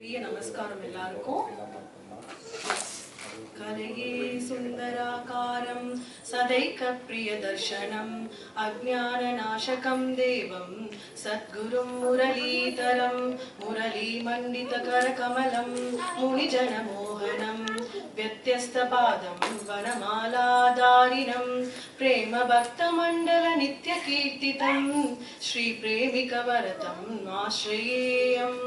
நமஸ்காரம் எல்லாருக்கும். கலையே சுந்தராகாரம் சதைக்க பிரிய தர்ஷனம் அஜ்ஞான நாசகம் தேவம் சத்குரும் முரளீதரம் முரளி மண்டித கர கமலம் முனிஜன மோகனம் व्यत्यस्त पादं वनमालाधारिणं प्रेम भक्त मंडल नित्य कीर्तितं श्री प्रेमिक वरतं आश्रयेयम्।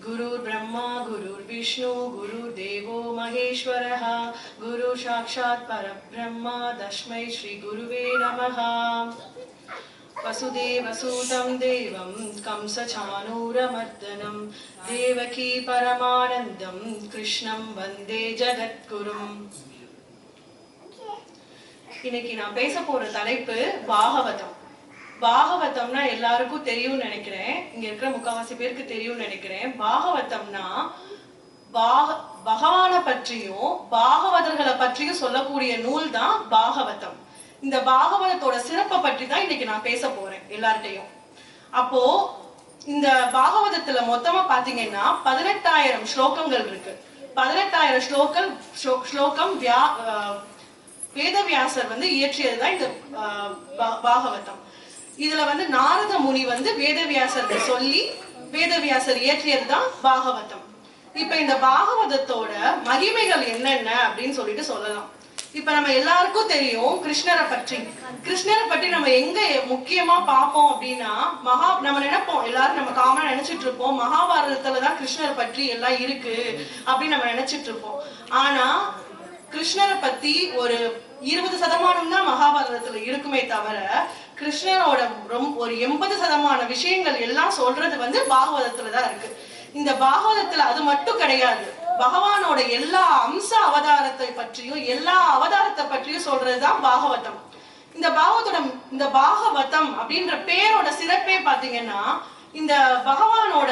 गुरुर् ब्रह्मा गुरुर्विष्णु गुरुर्देवो महेश्वरः गुरु साक्षात् परब्रह्मा तस्मै श्री गुरुवे नमः। वसुदेवसुतं देवं कंसचाणूरमर्दनं देवकी परमानन्दं कृष्णं वन्दे जगद्गुरुम्। இன்னைக்கு நான் பேச போற தலைப்பு பாகவதம். பாகவதம்னா எல்லாருக்கும் தெரியும் நினைக்கிறேன், இங்க இருக்கிற முக்காவாசி பேருக்கு தெரியும் நினைக்கிறேன். பாகவதம்னா பகவானை பற்றியும் பாகவதர்களை பற்றியும் சொல்லக்கூடிய நூல் தான் பாகவதம். இந்த பாகவதத்தோட சிறப்பை பற்றி தான் இன்னைக்கு நான் பேச போறேன் எல்லார்ட்டையும். அப்போ இந்த பாகவதத்துல மொத்தமா பாத்தீங்கன்னா 18,000 ஸ்லோகங்கள் இருக்கு. 18,000 ஸ்லோகம் வேதவியாசர் இயற்றியதுதான் இந்த பாகவதம். இதுல நாரத முனி வேதவியாசர் சொல்லி வேதவியாசர் இயற்றியதுதான் பாகவதம். இப்ப இந்த பாகவதத்தோட மகிமைகள் என்னென்ன அப்படின்னு சொல்லிட்டு சொல்லலாம். இப்ப நம்ம எல்லாருக்கும் தெரியும் கிருஷ்ணரை பற்றி நம்ம எங்க முக்கியமா பார்ப்போம் அப்படின்னா நம்ம நினைப்போம், எல்லாரும் நம்ம காமனா நினைச்சிட்டு இருப்போம் மகாபாரதத்துலதான் கிருஷ்ணரை பற்றி எல்லாம் இருக்கு அப்படின்னு நம்ம நினைச்சிட்டு இருப்போம். ஆனா கிருஷ்ணரை பத்தி ஒரு 20% தான் மகாபாரதத்துல இருக்குமே தவிர கிருஷ்ணரோட ஒரு 80% விஷயங்கள் எல்லாம் சொல்றது பாகவதத்துலதான் இருக்கு. இந்த பாகவதத்துல அது மட்டும் கிடையாது, பகவானோட எல்லா அம்ச அவதாரத்தை பற்றியும் எல்லா அவதாரத்தை பற்றியும் சொல்றதுதான் பாகவதம். இந்த பாகவதம் அப்படின்ற பேரோட சிறப்பே பாத்தீங்கன்னா, இந்த பகவானோட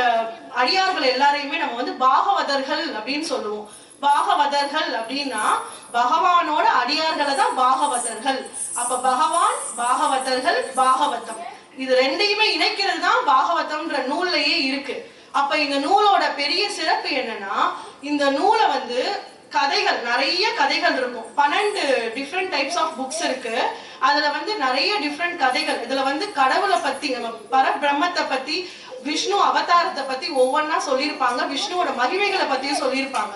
அடியார்கள் எல்லாரையுமே நம்ம பாகவதர்கள் அப்படின்னு சொல்லுவோம். பாகவதர்கள் அப்படின்னா பகவானோட அடியார்களை தான் பாகவதர்கள். அப்ப பகவான், பாகவதர்கள், பாகவதம் இது ரெண்டையுமே இணைக்கிறது தான் பாகவதம்ன்ற நூல்லையே இருக்கு. அப்ப இந்த நூலோட பெரிய சிறப்பு என்னன்னா, இந்த நூலை கதைகள், நிறைய கதைகள் இருக்கும். 12 டிஃப்ரெண்ட் டைப்ஸ் ஆஃப் புக்ஸ் இருக்கு. அதுல நிறைய டிஃப்ரெண்ட் கதைகள். இதுல கடவுளை பத்தி, நம்ம பரபிரம்மத்தை பத்தி, விஷ்ணு அவதாரத்தை பத்தி ஒவ்வொன்னா சொல்லியிருப்பாங்க. விஷ்ணுவோட மகிமைகளை பத்தியும் சொல்லியிருப்பாங்க.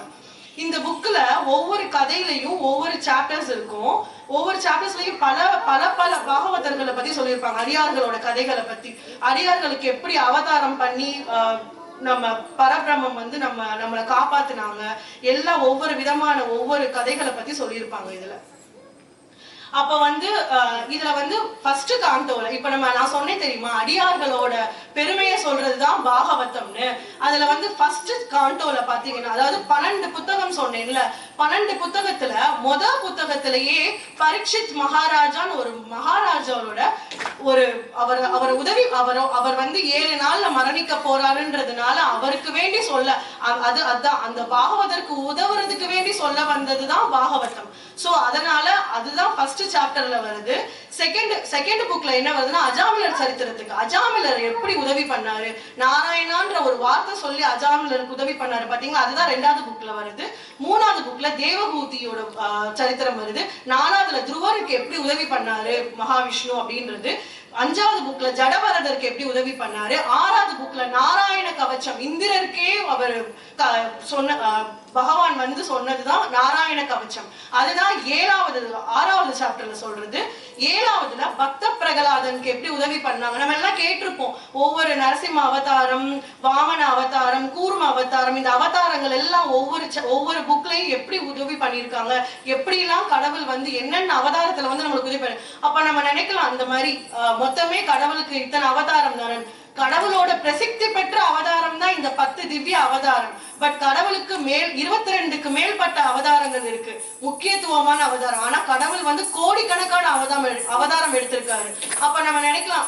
இந்த புக்ல ஒவ்வொரு கதையிலையும் ஒவ்வொரு சாப்டர்ஸ் இருக்கும். ஒவ்வொரு சாப்டர்ஸ்லயும் பல பல பல பாகவதர்களை பத்தி சொல்லியிருப்பாங்க. அடியார்களோட கதைகளை பத்தி, அடியார்களுக்கு எப்படி அவதாரம் பண்ணி நம்ம பரபிரம்மம் நம்மளை காப்பாத்துனாங்க, எல்லாம் ஒவ்வொரு விதமான ஒவ்வொரு கதைகளை பத்தி சொல்லியிருப்பாங்க இதுல. அப்ப இதுல ஃபர்ஸ்ட் காண்டோல இப்ப நான் சொன்னேன் தெரியுமா, அடியார்களோட பெருமையை சொல்றதுதான் பாகவதம்னு. அதுல ஃபர்ஸ்ட் காண்டோல பாத்தீங்கன்னா, அதாவது 12 புத்தகம் சொன்னேன்ல, 12 புத்தகத்துல புத்தகத்திலேயே பரீட்சித் மகாராஜான்னு ஒரு மகாராஜாவோட அவர் உதவி அவர் 7 நாள்ல மரணிக்க போறாருன்றதுனால அவருக்கு வேண்டி சொல்ல அதான் அந்த பாகவதற்கு உதவுறதுக்கு வேண்டி சொல்ல வந்ததுதான் பாகவதம். சோ அதனால அதுதான் ஃபர்ஸ்ட் சாப்டர்ல வருது. செகண்ட் புக்ல என்ன வருதுன்னா, அஜாமிலர் சரித்திரத்துக்கு அஜாமிலர் எப்படி உதவி பண்ணாரு, நாராயணான்ற ஒரு வார்த்தை சொல்லி அஜாமிலருக்கு உதவி பண்ணாரு பாத்தீங்களா, அதுதான் 2வது புக்ல வருது. 3வது புக்ல தேவகூதியோட சரித்திரம் வருது. 4வதுல துருவருக்கு எப்படி உதவி பண்ணாரு மகாவிஷ்ணு அப்படின்றது. 5வது புக்ல ஜடபரதருக்கு எப்படி உதவி பண்ணாரு. 6வது புக்ல நாராயண கவச்சம், இந்திரருக்கே அவர் சொன்ன பகவான் சொன்னதுதான் நாராயண கவச்சம். அதுதான் 6வது சாப்டர்ல சொல்றது. 7வதுல பக்த பிரகலாதனுக்கு எப்படி உதவி பண்ணாங்க. நம்ம எல்லாம் கேட்டிருப்போம், ஒவ்வொரு அவதாரம், வாமன அவதாரம், கூர்ம அவதாரம், இந்த அவதாரங்கள் எல்லாம் ஒவ்வொரு புக்லயும் எப்படி உதவி பண்ணிருக்காங்க, எப்படி எல்லாம் கடவுள் என்னென்ன அவதாரத்துல நம்மளுக்கு உதவி பண்ண. அப்ப நம்ம நினைக்கலாம், அந்த மாதிரி மொத்தமே கடவுளுக்கு இத்தனை அவதாரம் தானே. கடவுளோட பிரசித்தி பெற்ற அவதாரம் தான் இந்த 10 திவ்ய அவதாரம். பட் கடவுளுக்கு மேல் 22க்கு மேற்பட்ட அவதாரங்கள் இருக்கு, முக்கியத்துவமான அவதாரம். ஆனா கடவுள் வந்து கோடிக்கணக்கான அவதாரம் எடுத்திருக்காரு. அப்ப நம்ம நினைக்கலாம்,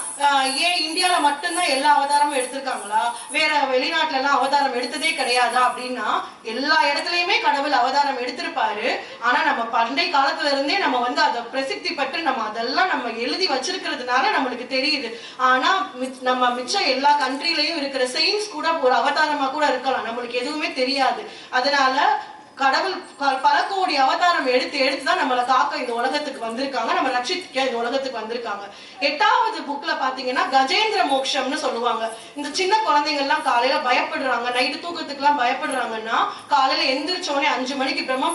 ஏன் இந்தியால மட்டும்தான் எல்லா அவதாரமும் எடுத்திருக்காங்களா, வேற வெளிநாட்டுல எல்லாம் அவதாரம் எடுத்ததே கிடையாதா அப்படின்னா, எல்லா இடத்துலயுமே கடவுள் அவதாரம் எடுத்திருப்பாரு. ஆனா நம்ம பண்டை காலத்துல இருந்தே நம்ம வந்து அதை பிரசித்தி பட்டு நம்ம அதெல்லாம் நம்ம எழுதி வச்சிருக்கிறதுனால நம்மளுக்கு தெரியுது. ஆனா நம்ம மிச்சம் எல்லா கண்ட்ரிலையும் இருக்கிற செயின்ஸ் கூட ஒரு அவதாரமா கூட இருக்கலாம், நம்மளுக்கு எதுவுமே தெரியாது. அதனால கடவுள் பல கோடி அவதாரம் எடுத்துதான் நம்மளை காக்க இந்த உலகத்துக்கு வந்திருக்காங்க, நம்ம ரட்சிக்க இந்த உலகத்துக்கு வந்திருக்காங்க. 8வது புக்ல பாத்தீங்கன்னா கஜேந்திர மோட்சம்னு சொல்லுவாங்க. இந்த சின்ன குழந்தைங்க எல்லாம் காலையில பயப்படுறாங்க, நைட்டு தூக்கத்துக்கு எல்லாம் பயப்படுறாங்கன்னா, காலையில எந்திரிச்சோடனே 5 மணிக்கு பிரம்ம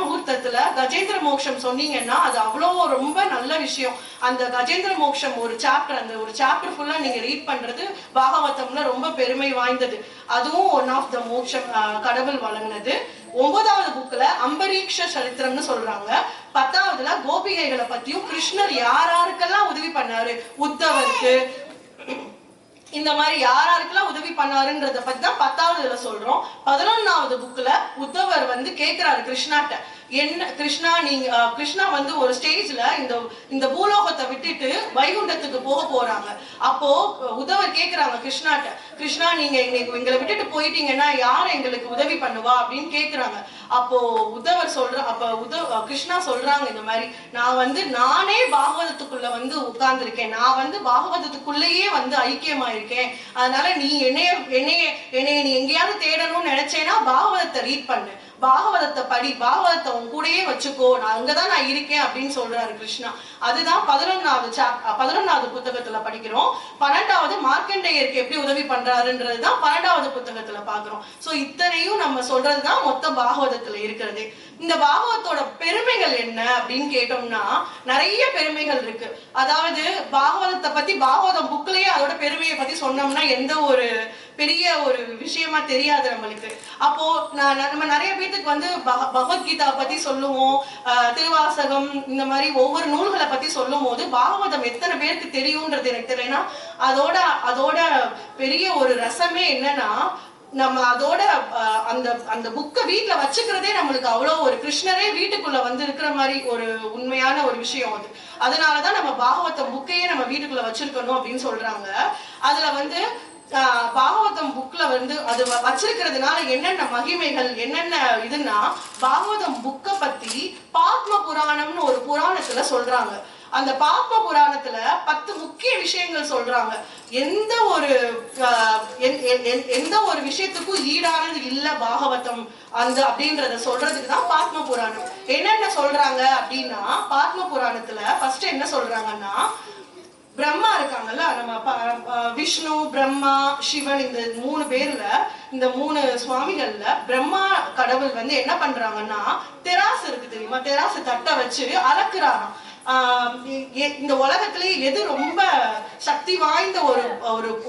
முகூர்த்தத்துல கஜேந்திர மோட்சம் சொன்னீங்கன்னா அது அவ்வளோ ரொம்ப நல்ல விஷயம். அந்த கஜேந்திர மோட்சம் ஒரு சாப்டர், அந்த ஒரு சாப்டர் ஃபுல்லா நீங்க ரீட் பண்றது பாகவதம்ல ரொம்ப பெருமை வாய்ந்தது. அதுவும் ஒன் ஆஃப் த மோட்சம் கடவுள் வழங்கினது. 9வது புக்ல அம்பரீக்ஷ சரித்திரம்னு சொல்றாங்க. 10வதுல கோபிகைகளை பத்தியும் கிருஷ்ணர் யாராருக்கெல்லாம் உதவி பண்ணாரு, உத்தவருக்கு இந்த மாதிரி யாராருக்கெல்லாம் உதவி பண்ணாருன்றத பத்தி தான் 10வதுல சொல்றோம். 11வது புக்ல உத்தவர் வந்து கேக்குறாரு கிருஷ்ணாட்ட, என்ன கிருஷ்ணா நீங்க கிருஷ்ணா வந்து ஒரு ஸ்டேஜ்ல இந்த பூலோகத்தை விட்டுட்டு வைகுண்டத்துக்கு போக போறாங்க. அப்போ உத்தவர் கேக்குறாங்க கிருஷ்ணாட்ட, கிருஷ்ணா நீங்க எங்களை விட்டுட்டு போயிட்டீங்கன்னா யார் எங்களுக்கு உதவி பண்ணுவா அப்படின்னு கேக்குறாங்க. அப்போ உத்தவர் கிருஷ்ணா சொல்றாங்க, இந்த மாதிரி நான் வந்து நானே பாகவதத்துக்குள்ள வந்து உட்கார்ந்துருக்கேன், நான் வந்து பாகவதத்துக்குள்ளேயே வந்து ஐக்கியமாயிருக்கேன். அதனால நீ என்னைய நீ எங்கேயாவது தேடணும்னு நினைச்சேன்னா பாகவதத்தை ரீட் பண்ணு, பாகவதத்தை படி, பாகவதத்தை உன் கூடயே வச்சுக்கோ, நான் அங்கதான் நான் இருக்கேன் அப்படின்னு சொல்றாரு கிருஷ்ணா. அதுதான் 11வது புத்தகத்துல படிக்கிறோம். 12வது மார்க்கண்டேயருக்கு எப்படி உதவி பண்றாருன்றதுதான் 12வது புத்தகத்துல பாக்குறோம். சோ இத்தனையும் நம்ம சொல்றதுதான் மொத்த பாகவதத்துல இருக்கிறது. இந்த பாகவதத்தோட பெருமைகள் என்ன அப்படின்னு கேட்டோம்னா நிறைய பெருமைகள் இருக்கு. அதாவது பாகவதத்தை பத்தி பாகவதம் புக்லயே அதோட பெருமையை பத்தி சொன்னோம்னா எந்த ஒரு பெரிய ஒரு விஷயமா தெரியாது நம்மளுக்கு. அப்போ நம்ம நிறைய பேத்துக்கு வந்து பகவத்கீதா பத்தி சொல்லுவோம், திருவாசகம், இந்த மாதிரி ஒவ்வொரு நூல்களை பத்தி சொல்லும் போது பாகவதம் எத்தனை பேருக்கு தெரியும்ன்றது எனக்கு தெரியலனா, அதோட பெரிய ஒரு ரசமே என்னன்னா, நம்ம அதோட அந்த புக்கை வீட்டுல வச்சுக்கிறதே நம்மளுக்கு அவ்வளவு ஒரு கிருஷ்ணரே வீட்டுக்குள்ள வந்து இருக்கிற மாதிரி ஒரு உண்மையான ஒரு விஷயம் அது. அதனாலதான் நம்ம பாகவதம் புக்கையே நம்ம வீட்டுக்குள்ள வச்சிருக்கணும் அப்படின்னு சொல்றாங்க. அதுல வந்து பாகவதம் புக்ல வந்து அது வச்சிருக்கிறதுனால என்னென்ன மகிமைகள் என்னென்ன இதுன்னா, பாகவதம் புக்கை பத்தி பாத்ம புராணம்னு ஒரு புராணத்துல சொல்றாங்க. அந்த பாத்ம புராணத்துல 10 முக்கிய விஷயங்கள் சொல்றாங்க. எந்த ஒரு விஷயத்துக்கும் ஈடானது இல்ல பாகவதம் அப்படின்றத சொல்றதுக்கு தான் பாத்ம புராணம். என்னென்ன சொல்றாங்க அப்படின்னா, பாத்ம புராணத்துல ஃபர்ஸ்ட் என்ன சொல்றாங்கன்னா, பிரம்மா இருக்காங்கல்ல, நம்ம விஷ்ணு, பிரம்மா, சிவன், இந்த 3 பேர்ல, இந்த 3 சுவாமிகள்ல பிரம்மா கடவுள் வந்து என்ன பண்றாங்கன்னா, தெராசு இருக்கு தெரியுமா, தெராசு தட்டை வச்சு அளக்குறாராம். இந்த உலகத்திலே எது ரொம்ப சக்தி வாய்ந்த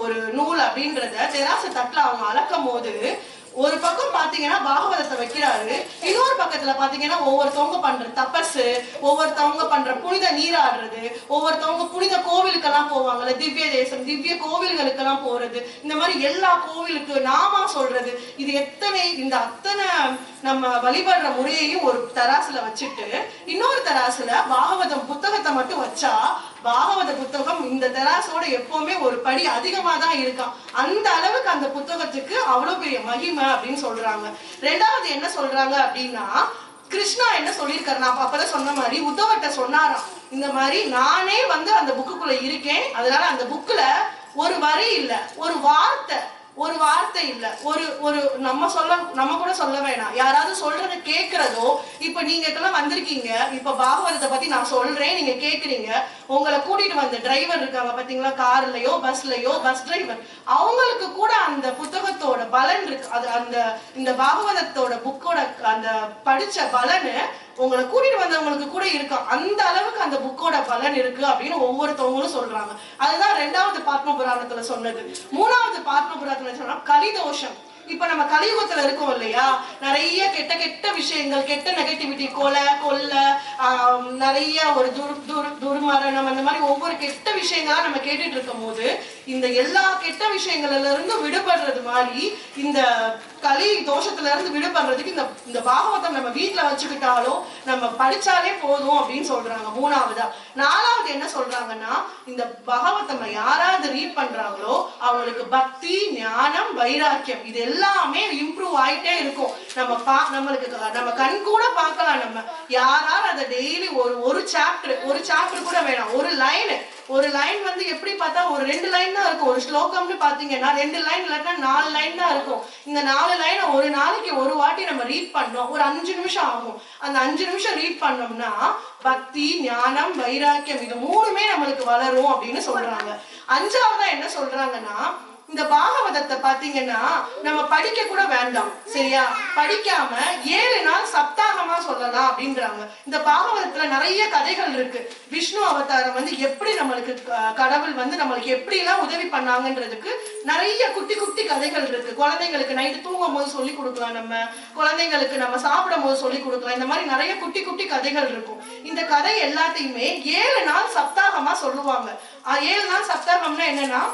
ஒரு நூல் அப்படின்றத தெராசு தட்டுல அவங்க அளக்கும் போது, ஒரு பக்கம் பாத்தீங்கன்னா பாகவதத்தை வைக்கிறாரு, இன்னொரு பக்கத்துல பாத்தீங்கன்னா ஒவ்வொருத்தவங்க பண்ற தபசு, ஒவ்வொருத்தவங்க பண்ற புனித நீராடுறது, ஒவ்வொருத்தவங்க புனித கோவிலுக்கெல்லாம் போவாங்கல்ல, திவ்ய தேசம், திவ்ய கோவில்களுக்கெல்லாம் போறது, இந்த மாதிரி எல்லா கோவிலுக்கு நாமா சொல்றது, இது அத்தனை நம்ம வழிபடுற முறையையும் ஒரு தராசுல வச்சுட்டு இன்னொரு தராசுல பாகவதம் புத்தகத்தை மட்டும் வச்சா, பாகவத புத்தகம் இந்த தராசோட எப்பவுமே ஒரு படி அதிகமா தான் இருக்கான். அந்த அளவுக்கு அந்த புத்தகத்துக்கு அவ்வளவு பெரிய மகிமை அப்படின்னு சொல்றாங்க. 2வது என்ன சொல்றாங்க அப்படின்னா, கிருஷ்ணா என்ன சொல்லியிருக்காரு, நான் அப்பதான் சொன்ன மாதிரி உத்தவர்கிட்ட சொன்னாராம், இந்த மாதிரி நானே வந்து அந்த புக்குக்குள்ள இருக்கேன், அதனால அந்த புக்குல ஒரு வரி இல்ல, ஒரு வார்த்தை இல்ல, ஒரு நம்ம கூட சொல்ல வேணாம், யாராவது சொல்றத கேட்கறதோ, இப்ப நீங்க எல்லாம் வந்திருக்கீங்க, இப்ப பாகவதத்தை பத்தி நான் சொல்றேன், நீங்க கேக்குறீங்க, உங்களை கூட்டிட்டு வந்த டிரைவர் இருக்காங்க பாத்தீங்களா, கார்லயோ பஸ்லயோ, பஸ் டிரைவர், அவங்களுக்கு கூட அந்த புத்தகத்தோட பலன் இருக்கு. அது இந்த பாகவதத்தோட புக்கோட அந்த படிச்ச பலனு உங்களை கூட்டிட்டு வந்தவங்களுக்கு கூட இருக்கும். அந்த அளவுக்கு அந்த புக்கோட பலன் இருக்கு அப்படின்னு ஒவ்வொருத்தவங்களும் சொல்றாங்க. அதுதான் 2வது பாத்ம புராணத்துல சொன்னது. 3வது பாத்ம புராணத்துல சொன்னா கலிதோஷம். இப்ப நம்ம கலியுகத்துல இருக்கோம் இல்லையா, நிறைய கெட்ட கெட்ட விஷயங்கள், கெட்ட நெகட்டிவிட்டி, கொலை கொள்ளை, நிறைய ஒரு துர்மரணம், அந்த மாதிரி ஒவ்வொரு கெட்ட விஷயங்களா நம்ம கேட்டுட்டு இருக்கும் போது இந்த எல்லா கெட்ட விஷயங்கள்ல இருந்து விடுபடுறது மாதிரி இந்த கலி தோஷத்துல இருந்து விடுபடுறதுக்கு இந்த பாகவதம் நம்ம வீட்டுல வச்சுக்கிட்டாலோ நம்ம படிச்சாலே போதும் அப்படின்னு சொல்றாங்க. மூணாவதா. நாலாவது என்ன சொல்றாங்கன்னா, இந்த பாகவதம் யாராவது ரீட் பண்றாங்களோ அவங்களுக்கு பக்தி, ஞானம், வைராக்கியம் இது எல்லாமே இம்ப்ரூவ் ஆயிட்டே இருக்கும். நம்மளுக்கு நம்ம கண் கூட பார்க்கலாம். நம்ம யாராவது அதை டெய்லி ஒரு சாப்டர் கூட வேணாம், ஒரு லைன் வந்து எப்படி பார்த்தா ஒரு 2 லைன் தான் இருக்கும். ஒரு ஸ்லோகம்னு பாத்தீங்கன்னா 2 லைன் இல்லாட்டா 4 லைன் தான் இருக்கும். இந்த 4 லைனை ஒரு நாளைக்கு ஒரு வாட்டி நம்ம ரீட் பண்ணோம், ஒரு 5 நிமிஷம் ஆகும். அந்த 5 நிமிஷம் ரீட் பண்ணோம்னா பக்தி, ஞானம், வைராக்கியம் இது மூணுமே நம்மளுக்கு வளரும் அப்படின்னு சொல்றாங்க. அஞ்சாவதா என்ன சொல்றாங்கன்னா, இந்த பாகவதத்தை பாத்தீங்கன்னா நம்ம படிக்க கூட வேண்டாம், சரியா? படிக்காம 7 நாள் சப்தாகமா சொல்லலாம் அப்படின்றாங்க. இந்த பாகவதத்துல நிறைய கதைகள் இருக்கு. விஷ்ணு அவதாரம் வந்து எப்படி நம்மளுக்கு கடவுள் வந்து நம்மளுக்கு எப்படி எல்லாம் உதவி பண்ணாங்கன்றதுக்கு நிறைய குட்டி குட்டி கதைகள் இருக்கு. குழந்தைங்களுக்கு நைட்டு தூங்கும் போது சொல்லி கொடுக்கலாம், நம்ம குழந்தைங்களுக்கு நம்ம சாப்பிடும் போது சொல்லி கொடுக்கலாம். இந்த மாதிரி நிறைய குட்டி குட்டி கதைகள் இருக்கும். இந்த கதை எல்லாத்தையுமே 7 நாள் சப்தாகமா சொல்லுவாங்க. 7 நாள் சப்தாகம்னா என்னன்னா,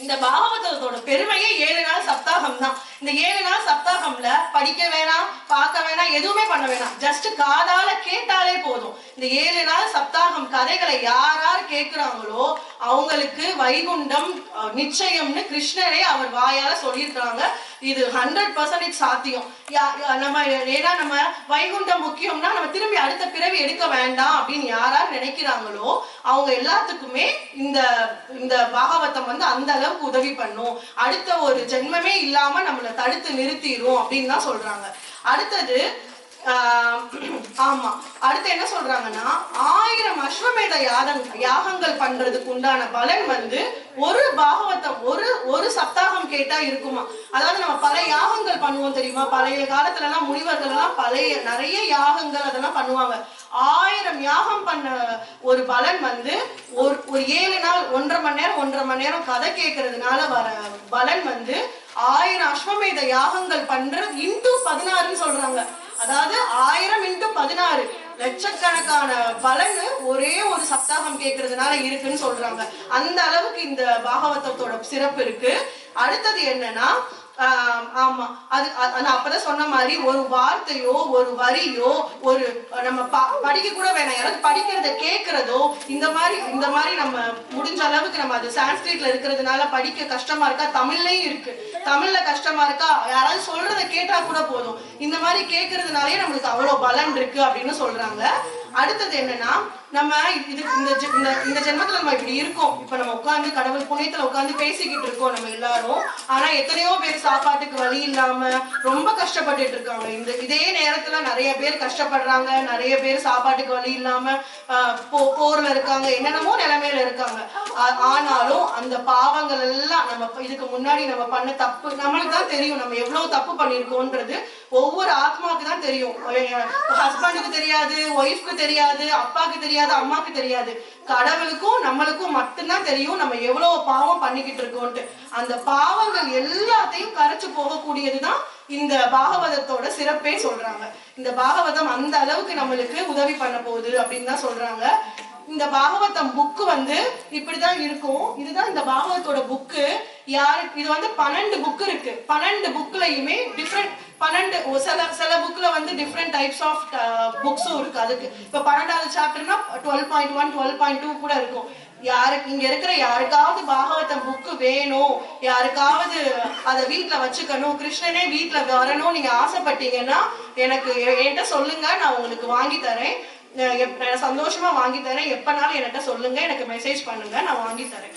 இந்த பாகவதத்தோட பெருமையே 7 நாள் சப்தாகம் தான். இந்த 7 நாள் சப்தாகம்ல படிக்க வேணாம், பார்க்க வேணாம், எதுவுமே பண்ண வேணாம், ஜஸ்ட் காதால கேட்டாலே போதும். இந்த 7 நாள் சப்தாகம் கதைகளை யார் கேட்கிறாங்களோ அவங்களுக்கு வைகுண்டம் நிச்சயம்னு கிருஷ்ணரே அவர் வாயால சொல்லியிருக்காங்க. இது 100% சாத்தியம். நம்ம ஏன்னா நம்ம வைகுண்டம் முக்கியம்னா நம்ம திரும்பி அடுத்த பிறவி எடுக்க வேண்டாம் அப்படின்னு யாரார் நினைக்கிறாங்களோ அவங்க எல்லாத்துக்குமே இந்த பாகவதம் வந்து அந்த அளவுக்கு உதவி பண்ணும். அடுத்த ஒரு ஜென்மமே இல்லாம நம்மளை தடுத்து நிறுத்திடும் அப்படின்னு தான் சொல்றாங்க. அடுத்தது ஆமா, அடுத்து என்ன சொல்றாங்கன்னா, 1000 அஸ்வமேத யாகங்கள் பண்றதுக்கு உண்டான பலன் வந்து ஒரு பாகவதம் ஒரு சப்தாகம் கேட்டா இருக்குமா. அதாவது நம்ம பல யாகங்கள் பண்ணுவோம் தெரியுமா, பழைய காலத்துல எல்லாம் முனிவர்கள் எல்லாம் நிறைய யாகங்கள் அதெல்லாம் பண்ணுவாங்க. 1000 யாகம் பண்ண ஒரு பலன் வந்து ஒரு 7 நாள் 1.5 மணி நேரம் கதை கேட்கறதுனால வர பலன் வந்து 1000 அஸ்வமேத யாகங்கள் பண்றது இன்டு 16 சொல்றாங்க. அதாவது 1000 இன்டு 16 லட்சக்கணக்கான பலன் ஒரே ஒரு சப்தாகம் கேட்கறதுனால இருக்குன்னு சொல்றாங்க. அந்த அளவுக்கு இந்த பாகவதத்தோட சிறப்பு இருக்கு. அடுத்தது என்னன்னா, ஆமா, அது நான் அப்பதான் சொன்ன மாதிரி ஒரு வார்த்தையோ ஒரு வரியோ ஒரு நம்ம படிக்க கூட வேணாம், யாராவது படிக்கிறத கேட்கறதோ இந்த மாதிரி நம்ம முடிஞ்ச அளவுக்கு நம்ம அது சான்ஸ்கிரிட்ல இருக்கிறதுனால படிக்க கஷ்டமா இருக்கா, தமிழ்லயும் இருக்கு, தமிழ்ல கஷ்டமா இருக்கா, யாராவது சொல்றத கேட்டா கூட போதும், இந்த மாதிரி கேட்கறதுனாலே நம்மளுக்கு அவ்வளவு பலன் இருக்கு அப்படின்னு சொல்றாங்க. அடுத்தது என்னன்னா, நம்ம இந்த ஜென்மத்துல நம்ம இப்படி இருக்கோம். இப்ப நம்ம உட்கார்ந்து கடவுள் புண்ணியத்துல உட்கார்ந்து பேசிக்கிட்டு இருக்கோம் நம்ம எல்லாரும். ஆனா எத்தனையோ பேர் சாப்பாட்டுக்கு வழி இல்லாம ரொம்ப கஷ்டப்பட்டுட்டு இருக்காங்க. இதே நேரத்துல நிறைய பேர் கஷ்டப்படுறாங்க, நிறைய பேர் சாப்பாட்டுக்கு வழி இல்லாம போர்ல இருக்காங்க, என்னென்னமோ நிலைமையில இருக்காங்க. ஆனாலும் அந்த பாவங்கள் எல்லாம் நம்ம இதுக்கு முன்னாடி நம்ம பண்ண தப்பு நம்மளுக்கு தான் தெரியும். நம்ம எவ்வளவு தப்பு பண்ணிருக்கோன்றது ஒவ்வொரு ஆத்மாவுக்கு தான் தெரியும். ஹஸ்பண்டுக்கு தெரியாது, ஒய்ஃப்க்கு தெரியாது, அப்பாக்கு தெரியாது, அம்மாக்கு தெரியாது. கடவுளுக்கும் நம்மளுக்கும் மட்டும்தான் தெரியும் நம்ம எவ்வளவு பாவம் பண்ணிக்கிட்டு இருக்கோம்ட்டு. அந்த பாவங்கள் எல்லாத்தையும் கரைச்சு போகக்கூடியதுதான் இந்த பாகவதத்தோட சிறப்பே சொல்றாங்க. இந்த பாகவதம் அந்த அளவுக்கு நம்மளுக்கு உதவி பண்ண போகுது அப்படின்னு தான் சொல்றாங்க. இந்த பாகவதம் புக்கு வந்து இப்படிதான் இருக்கும். இதுதான் இந்த பாகவதத்தோட புக்கு. இது வந்து 12 புக் இருக்கு. 12 புக்லயுமே டிஃப்ரெண்ட் 12 சில புக்ல வந்து டிஃப்ரெண்ட் டைப்ஸ் ஆஃப் புக்ஸும் இருக்கு. அதுக்கு இப்ப 12வது சாப்டர்னா 12.1 12.2 கூட இருக்கும். இங்க இருக்கிற யாருக்காவது பாகவதம் புக்கு வேணும், யாருக்காவது அதை வீட்டுல வச்சுக்கணும், கிருஷ்ணனே வீட்டுல வரணும் நீங்க ஆசைப்பட்டீங்கன்னா என்கிட்ட சொல்லுங்க, நான் உங்களுக்கு வாங்கி தரேன், சந்தோஷமா வாங்கி தரேன். எப்பனாலும் என்கிட்ட சொல்லுங்க, எனக்கு மெசேஜ் பண்ணுங்க, நான் வாங்கி தரேன்.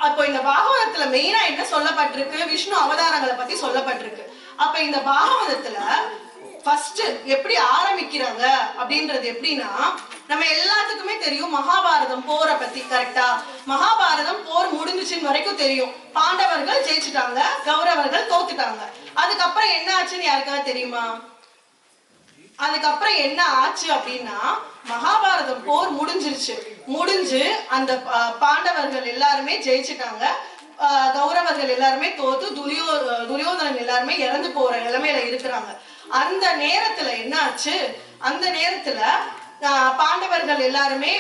அப்போ இந்த பாகவதத்துல மெயினா என்ன சொல்லப்பட்டிருக்கு, விஷ்ணு அவதாரங்களை பத்தி சொல்லப்பட்டிருக்கு. அப்ப இந்த பாகவதத்துல ஃபர்ஸ்ட் எப்படி ஆரம்பிக்கிறாங்க அப்படின்றது எப்படின்னா, நம்ம எல்லாத்துக்குமே தெரியும் மகாபாரதம் போரை பத்தி, கரெக்டா? மகாபாரதம் போர் முடிஞ்சுச்சின்னு வரைக்கும் தெரியும். பாண்டவர்கள் ஜெயிச்சுட்டாங்க, கௌரவர்கள் தோத்துட்டாங்க. அதுக்கப்புறம் என்ன ஆச்சுன்னு யாருக்காவது தெரியுமா? அதுக்கப்புறம் என்ன ஆச்சு அப்படின்னா, மகாபாரதம் போர் முடிஞ்சிருச்சு. முடிஞ்சு அந்த பாண்டவர்கள் எல்லாருமே ஜெயிச்சுட்டாங்க. கௌரவர்கள் எல்லாருமே தோத்து துரியோதனன் எல்லாருமே இறந்து போற நிலைமையில இருக்கிறாங்க. அந்த நேரத்துல என்ன ஆச்சு, அந்த நேரத்துல பாண்டவர்கள் எல்லாருமே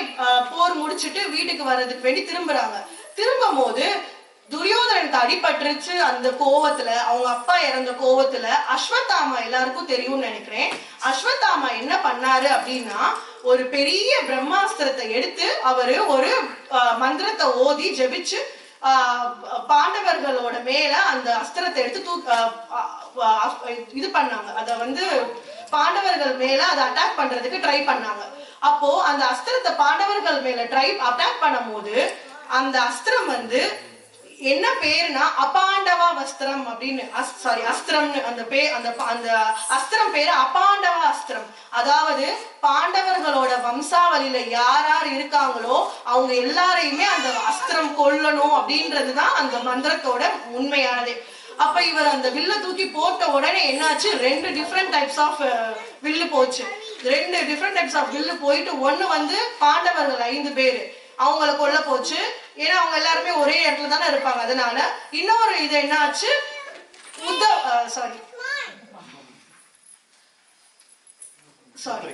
போர் முடிச்சுட்டு வீட்டுக்கு வர்றதுக்கு வேண்டி திரும்புறாங்க. திரும்பும் போது துரியோதனனுக்கு அடிபட்டுருச்சு. அந்த கோவத்துல, அவங்க அப்பா இறந்த கோவத்துல அஸ்வத்தாமா எல்லாருக்கும் தெரியும்னு நினைக்கிறேன். அஸ்வத்தாமா என்ன பண்ணாரு அப்படின்னா, ஒரு பெரிய பிரம்மாஸ்திரத்தை எடுத்து அவரு ஒரு மந்திரத்தை ஓதி ஜெபிச்சு பாண்டவர்களோட மேல அந்த அஸ்திரத்தை எடுத்து இது பண்ணாங்க. அத வந்து பாண்டவர்கள் மேல அதை அட்டாக் பண்றதுக்கு ட்ரை பண்ணாங்க. அப்போ அந்த அஸ்திரத்தை பாண்டவர்கள் மேல அட்டாக் பண்ணும் போது அந்த அஸ்திரம் வந்து என்ன பேருனா அபாண்டவா வஸ்திரம் அப்படின்னு, அஸ்திரம்னு அந்த அஸ்திரம் பேரு அபாண்டவா அஸ்திரம். அதாவது பாண்டவர்களோட வம்சாவளியில யார் இருக்காங்களோ அவங்க எல்லாரையுமே அந்த அஸ்திரம் கொல்லணும் அப்படின்றதுதான் அந்த மந்திரத்தோட உண்மையானதே. அப்ப இவர் அந்த வில்ல தூக்கி போட்ட உடனே என்னாச்சு, 2 டிஃப்ரெண்ட் டைப்ஸ் ஆஃப் வில்லு போச்சு. 2 டிஃப்ரெண்ட் டைப்ஸ் ஆஃப் வில்லு போயிட்டு, ஒண்ணு வந்து பாண்டவர்கள் 5 பேரு அவங்கள கொல்ல போச்சு. ஏன்னா அவங்க எல்லாருமே ஒரே இடத்துல தானே இருப்பாங்க. அதனால இன்னொரு இது என்ன ஆச்சு,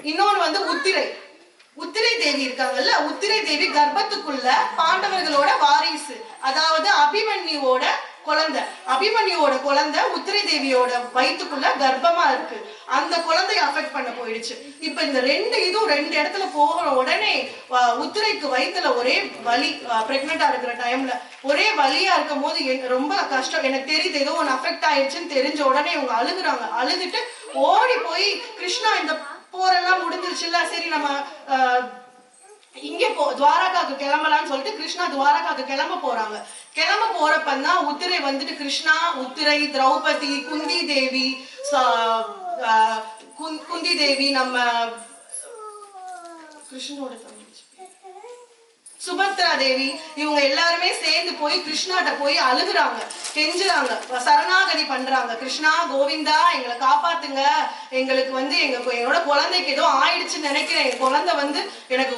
இன்னொன்னு வந்து உத்திரை தேவி இருக்காங்கல்ல, உத்திரை தேவி கர்ப்பத்துக்குள்ள பாண்டவர்களோட வாரிசு, அதாவது அபிமன்யுவோட குழந்தை உத்திரை தேவியோட வயிற்றுக்குள்ள கர்ப்பமா இருக்கு. அந்த குழந்தைய அஃபெக்ட் பண்ண போயிடுச்சு. இப்ப இந்த 2 இடத்துல போகிற உடனே உத்திரைக்கு வயிற்றுல ஒரே வலி, பிரெக்னெண்டா இருக்கிற டைம்ல ஒரே வலியா இருக்கும் போது ரொம்ப கஷ்டம். எனக்கு தெரியுது ஏதோ ஒன்று அஃபெக்ட் ஆயிடுச்சுன்னு தெரிஞ்ச உடனே இவங்க அழுகுறாங்க. அழுதுட்டு ஓடி போய், கிருஷ்ணா இந்த போரெல்லாம் முடிஞ்சிருச்சுல்ல, சரி நம்ம இங்க துவாரகாக்கு கிளம்பலான்னு சொல்லிட்டு கிருஷ்ணா துவாரகாக்கு கிளம்ப போறாங்க. கிளம்ப போறப்பதான் உத்திரை வந்துட்டு கிருஷ்ணா, உத்திரை, திரௌபதி, குந்தி தேவி நம்ம கிருஷ்ணனோட சுபத்ரா தேவி, இவங்க எல்லாருமே சேர்ந்து போய் கிருஷ்ணாட்ட போய் அழுகுறாங்க, கெஞ்சுறாங்க, சரணாகதி பண்றாங்க. கிருஷ்ணா, கோவிந்தா, எங்களை காப்பாத்துங்க, எங்களுக்கு வந்து என்னோட குழந்தைக்கு ஏதோ ஆயிடுச்சுன்னு நினைக்கிறேன். என் குழந்தை வந்து எனக்கு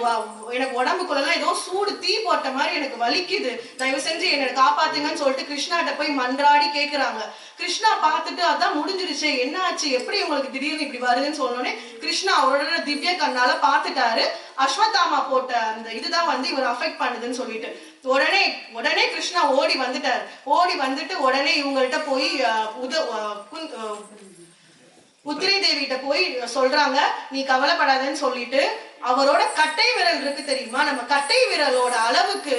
உடம்புக்குள்ளலாம் ஏதோ சூடு தீ போட்ட மாதிரி எனக்கு வலிக்குது, தயவு செஞ்சு என்னை காப்பாத்துங்கன்னு சொல்லிட்டு கிருஷ்ணாட்ட போய் மன்றாடி கேக்குறாங்க. கிருஷ்ணா பார்த்துட்டு அதான் முடிஞ்சிருச்சு, என்ன ஆச்சு, எப்படி உங்களுக்கு திடீர்னு இப்படி வருதுன்னு சொன்னோடனே கிருஷ்ணா அவரோட திவ்ய கண்ணால பாத்துட்டாரு, அஸ்வத்தாமா போட்ட அந்த இதுதான் வந்து இவர் அஃபெக்ட் பண்ணுதுன்னு சொல்லிட்டு உடனே கிருஷ்ணா ஓடி வந்துட்டு உடனே இவங்கள்ட்ட போய் உத்திரை தேவிட்ட போய் சொல்றாங்க, நீ கவலைப்படாதன்னு சொல்லிட்டு அவரோட கட்டை விரல் இருக்கு தெரியுமா, நம்ம கட்டை விரலோட அளவுக்கு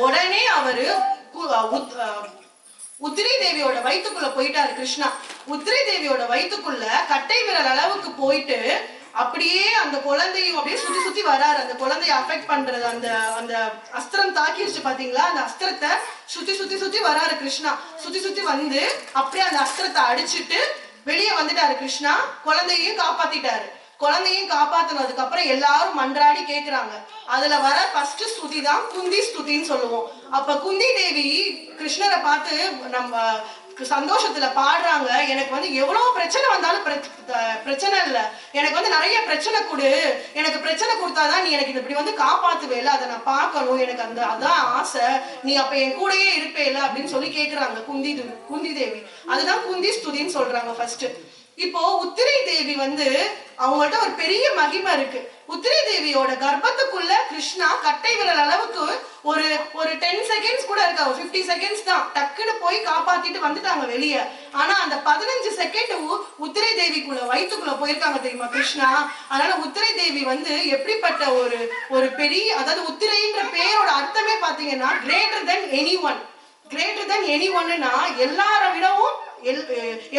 உடனே அவரு உத்திரை தேவியோட வயிற்றுக்குள்ள போயிட்டாரு. கிருஷ்ணா உத்திரை தேவியோட வயிற்றுக்குள்ள கட்டை விரல் அளவுக்கு போயிட்டு அப்படியே அந்த குழந்தையும் அப்படியே சுத்தி வராரு. அந்த குழந்தைய அஃபெக்ட் பண்றது அந்த அஸ்திரம் தாக்கிருச்சு பாத்தீங்களா, அந்த அஸ்திரத்தை சுத்தி வராரு கிருஷ்ணா. சுத்தி வந்து அப்படியே அந்த அஸ்திரத்தை அடிச்சுட்டு வெளியே வந்துட்டாரு கிருஷ்ணா. குழந்தையும் காப்பாத்திட்டாரு. குழந்தையும் காப்பாத்தினதுக்கு அப்புறம் எல்லாரும் மன்றாடி கேக்குறாங்க. அதுல வர ஃபர்ஸ்ட் ஸ்துதி தான் குந்தி ஸ்துதின்னு சொல்லுவோம். அப்ப குந்தி தேவி கிருஷ்ணரை பார்த்து நம்ம சந்தோஷத்துல பாடுறாங்க, எனக்கு வந்து எவ்வளவு பிரச்சனை வந்தாலும் பிரச்சனை இல்ல, எனக்கு வந்து நிறைய பிரச்சனை கொடு, எனக்கு பிரச்சனை கொடுத்தாதான் நீ எனக்கு இப்படி வந்து காப்பாத்துவேல, அதை நான் பார்க்கணும், எனக்கு அதான் ஆசை, நீ அப்ப என் கூடயே இருப்பேல அப்படின்னு சொல்லி கேக்குறாங்க குந்தி தேவி. அதுதான் குந்தி ஸ்துதின்னு சொல்றாங்க ஃபர்ஸ்ட். இப்போ உத்திரை தேவி வந்து அவங்கள்ட்ட ஒரு பெரிய மகிமை இருக்கு. உத்திரை தேவியோட கர்ப்பத்துக்குள்ள கிருஷ்ணா கட்டை விரல் அளவுக்கு ஒரு 10 செகண்ட்ஸ் கூட இருக்கா, 50 செகண்ட்ஸ் தான், டக்குன்னு போய் காப்பாத்திட்டு வந்துட்டாங்க வெளியே. ஆனா அந்த 15 செகண்ட் உத்திரை தேவிக்குள்ள வயிற்றுக்குள்ள போயிருக்காங்க தெரியுமா கிருஷ்ணா. அதனால உத்திரை தேவி வந்து எப்படிப்பட்ட ஒரு பெரிய, அதாவது உத்திரைன்ற பேரோட அர்த்தமே பாத்தீங்கன்னா கிரேட்டர் தென் எனி ஒன்னுனா எல்லார விடவும்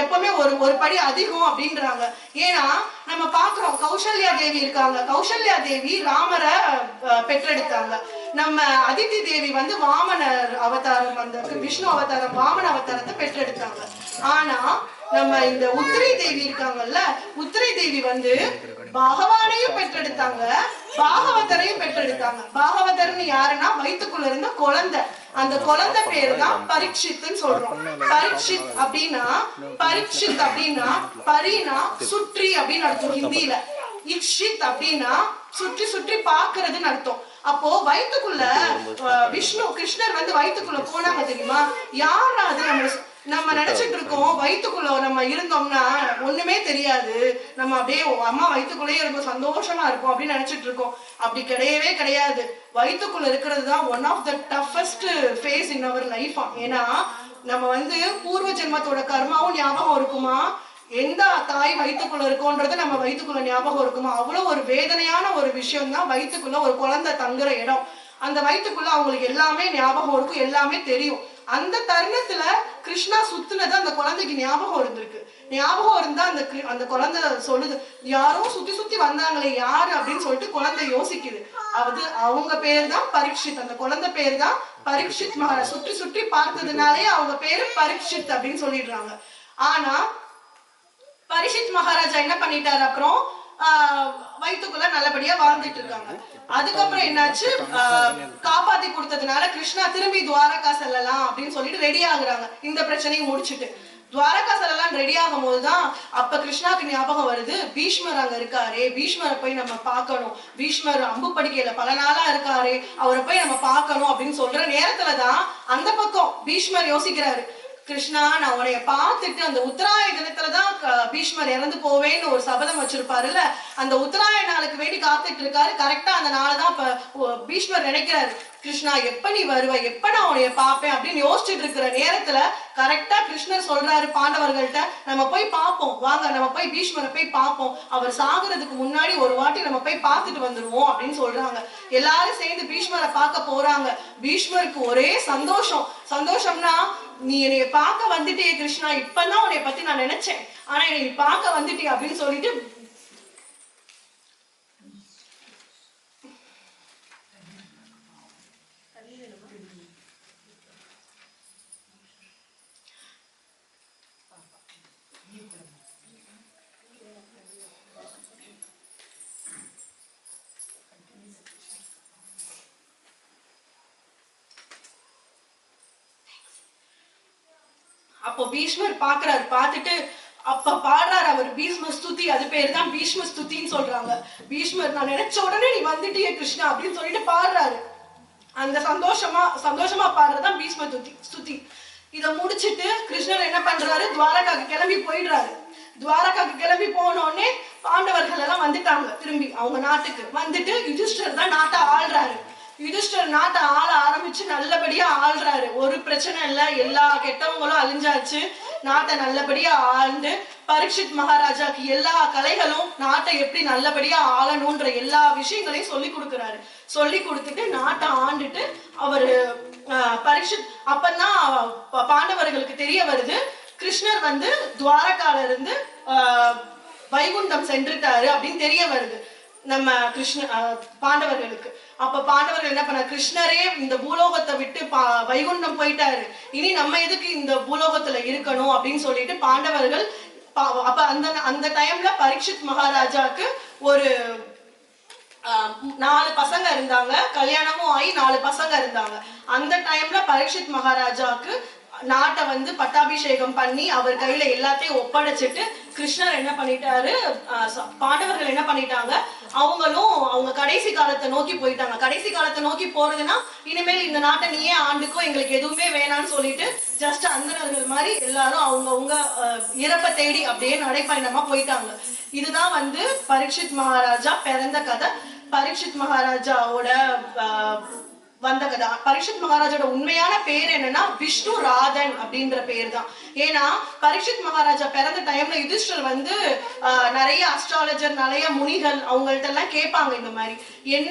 எப்பவுமே ஒரு படி அதிகம் அப்படின்றாங்க. ஏன்னா நம்ம பாக்குறோம், கௌசல்யா தேவி இருக்காங்க, கௌசல்யா தேவி ராமரை பெற்றெடுத்தாங்க. நம்ம அதித்தி தேவி வந்து வாமனர் அவதாரம், அந்த விஷ்ணு அவதாரம் வாமன அவதாரத்தை பெற்றெடுத்தாங்க. ஆனா நம்ம இந்த உத்திரை தேவி இருக்காங்கல்ல, உத்திரை தேவி வந்து பகவானையும் பெற்றெடுத்தாங்க, பாகவதரையும் பெற்றெடுத்தாங்க. பாகவதர்னு யாருன்னா வயிற்றுக்குள்ள இருந்த குழந்தை, அந்த குழந்தை பேரு தான் பரீட்சித்னு சொல்றோம். பரீட்சித் அப்படின்னா பரினா சுற்றி அப்படின்னு அர்த்தம் ஹிந்தியில, இக்ஷித் அப்படின்னா சுற்றி பாக்குறதுன்னு அர்த்தம். அப்போ வயிற்றுக்குள்ள விஷ்ணு கிருஷ்ணர் வந்து வயிற்றுக்குள்ள போனாங்க தெரியுமா? யாரா அது? நம்ம நினைச்சிட்டு இருக்கோம் வயிற்றுக்குள்ள நம்ம இருந்தோம்னா ஒண்ணுமே தெரியாது, நம்ம அப்படியே அம்மா வயிற்றுக்குள்ளேயே இருக்கும் சந்தோஷமா இருக்கும் அப்படின்னு நினைச்சிட்டு இருக்கோம். அப்படி கிடையவே கிடையாது. வயிற்றுக்குள்ள இருக்கிறது தான் one of the toughest phase in our life. ஏன்னா நம்ம வந்து பூர்வ ஜென்மத்தோட கர்மாவும் ஞாபகம் இருக்குமா, எந்த தாய் வயிற்றுக்குள்ள இருக்கோன்றது நம்ம வயிற்றுக்குள்ள ஞாபகம் இருக்குமா. அவ்வளவு ஒரு வேதனையான ஒரு விஷயம் தான் வயிற்றுக்குள்ள ஒரு குழந்தை தங்குற இடம். அந்த வயிற்றுக்குள்ள அவங்களுக்கு எல்லாமே ஞாபகம் இருக்கும், எல்லாமே தெரியும். அந்த தருணத்துல கிருஷ்ணா சுத்துனது அந்த குழந்தைக்கு ஞாபகம் இருந்திருக்கு. ஞாபகம் இருந்தா அந்த குழந்தை சொல்லுது, யாரோ சுத்தி சுத்தி வந்தாங்களே யாரு அப்படின்னு சொல்லிட்டு குழந்தை யோசிக்குது. அது அவங்க பேர் தான் பரீட்சித். அந்த குழந்தை பேர் தான் பரீட்சித் மகாராஜ். சுற்றி சுற்றி பார்த்ததுனாலே அவங்க பேரு பரீட்சித் அப்படின்னு சொல்லிடுறாங்க. ஆனா பரீட்சித் மகாராஜா என்ன பண்ணிட்டாரு, அப்புறம் வயிற்றுக்குள்ள நல்லபடியா வாழ்ந்துட்டு இருக்காங்க. அதுக்கப்புறம் என்னாச்சு, காப்பாத்தி கொடுத்ததுனால கிருஷ்ணா திரும்பி துவாரகா செல்லலாம் அப்படின்னு சொல்லிட்டு ரெடி ஆகுறாங்க. இந்த பிரச்சனையை முடிச்சுட்டு துவாரகா செல்லலாம் ரெடி ஆகும் போதுதான் அப்ப கிருஷ்ணாக்கு ஞாபகம் வருது, பீஷ்மர் அங்க இருக்காரே, பீஷ்மரை போய் நம்ம பார்க்கணும், பீஷ்மர் அம்பு படிக்கையில பல நாளா இருக்காரு, அவரை போய் நம்ம பார்க்கணும் அப்படின்னு சொல்ற நேரத்துலதான் அந்த பக்கம் பீஷ்மர் யோசிக்கிறாரு, கிருஷ்ணா நான் உன்னைய பார்த்துட்டு அந்த உத்தராய தினத்துலதான் பீஷ்மர் இறந்து போவேன்னு ஒரு சபதம் வச்சிருப்பாருல்ல, அந்த உத்தராய நாளுக்கு வேண்டி காத்துட்டு இருக்காரு. கரெக்டா அந்த நாள்தான் பீஷ்மர் நினைக்கிறாரு, கிருஷ்ணா எப்ப நீ வருவ, எப்ப நான் உன்னைய பார்ப்பேன் அப்படின்னு யோசிச்சுட்டு இருக்கிற நேரத்துல கரெக்டா கிருஷ்ணர் சொல்றாரு பாண்டவர்கள்ட்ட, நம்ம போய் பார்ப்போம் வாங்க, நம்ம போய் பீஷ்மரை போய் பார்ப்போம், அவர் சாகுறதுக்கு முன்னாடி ஒரு வாட்டி நம்ம போய் பார்த்துட்டு வந்துருவோம் அப்படின்னு சொல்றாங்க. எல்லாரும் சேர்ந்து பீஷ்மரை பார்க்க போறாங்க. பீஷ்மருக்கு ஒரே சந்தோஷம். சந்தோஷம்னா, நீ என்னைய பார்க்க வந்துட்டியே கிருஷ்ணா, இப்பதான் உன்னைய பத்தி நான் நினைச்சேன், ஆனா என்னை பார்க்க வந்துட்டியே அப்படின்னு சொல்லிட்டு அப்போ பீஷ்மர் பாக்குறாரு. பார்த்துட்டு அப்ப பாடுறாரு அவர் பீஷ்ம ஸ்துதி. அது பேரு தான் பீஷ்ம ஸ்துதின்னு சொல்றாங்க. பீஷ்மர் நான் நினைச்ச உடனே நீ வந்துட்டியே கிருஷ்ணா அப்படின்னு சொல்லிட்டு பாடுறாரு. அந்த சந்தோஷமா பாடுறதுதான் பீஷ்ம ஸ்துதி. இத முடிச்சிட்டு கிருஷ்ணர் என்ன பண்றாரு, துவாரகாக்கு கிளம்பி போயிடுறாரு. துவாரகாக்கு கிளம்பி போனோடனே பாண்டவர்கள் எல்லாம் வந்துட்டாங்க. திரும்பி அவங்க நாட்டுக்கு வந்துட்டு யுதிஷ்டர் தான் நாட்டை ஆள்றாரு. யுதிஷ்டர் நாட்டை ஆள ஆரம்பிச்சு நல்லபடியா ஆள்றாரு. ஒரு பிரச்சனை இல்ல, எல்லா கெட்டவங்களும் அழிஞ்சாச்சு. நாட்டை நல்லபடியா ஆண்டு பரீட்சித் மகாராஜாக்கு எல்லா கலைகளும் நாட்டை எப்படி நல்லபடியா ஆளணும்ன்ற எல்லா விஷயங்களையும் சொல்லி கொடுக்குறாரு. சொல்லி கொடுத்துட்டு நாட்டை ஆண்டுட்டு அவரு பரீட்சித் அப்பதான் பாண்டவர்களுக்கு தெரிய வருது, கிருஷ்ணர் வந்து துவாரகால இருந்து வைகுண்டம் சென்றுட்டாரு அப்படின்னு தெரிய வருது நம்ம பாண்டவர்களுக்கு. அப்ப பாண்டவர்கள் என்ன பண்ண, கிருஷ்ணரே இந்த பூலோகத்தை விட்டு வைகுண்டம் போயிட்டாரு, இனி நம்ம எதுக்கு இந்த பூலோகத்துல இருக்கணும் அப்படின்னு சொல்லிட்டு பாண்டவர்கள் அப்ப அந்த டைம்ல பரீட்சித் மகாராஜாக்கு ஒரு 4 பசங்க இருந்தாங்க. கல்யாணமும் ஆகி 4 பசங்க இருந்தாங்க. அந்த டைம்ல பரீட்சித் மகாராஜாக்கு நாட்டை வந்து பட்டாபிஷேகம் பண்ணி அவர் கையில எல்லாத்தையும் ஒப்படைச்சிட்டு கிருஷ்ணர் என்ன பண்ணிட்டாரு, பாண்டவர்கள் என்ன பண்ணிட்டாங்க, அவங்களும் அவங்க கடைசி காலத்தை நோக்கி போயிட்டாங்க. கடைசி காலத்தை நோக்கி போறதுன்னா இனிமேல் இந்த நாட்டை நீயே ஆண்டுக்கோ, எங்களுக்கு எதுவுமே வேணாம்னு சொல்லிட்டு ஜஸ்ட் அந்தனர்கள் மாதிரி எல்லாரும் அவங்கவுங்க இறப்பை தேடி அப்படியே நடைப்பயணமா போயிட்டாங்க. இதுதான் வந்து பரீட்சித் மகாராஜா பிறந்த கதை. பரீட்சித் மகாராஜாவோட வந்த கதை. பரீட்சித் மகாராஜோட உண்மையான பேர் என்னன்னா விஷ்ணு ராதன் அப்படின்ற பேர் தான். ஏன்னா பரீட்சித் மகாராஜா பிறந்த டைம்ல யுதிஷ்டர் வந்து நிறைய அஸ்ட்ராலஜர், நிறைய முனிகள் அவங்கள்ட்ட எல்லாம் கேட்பாங்க இந்த மாதிரி என்ன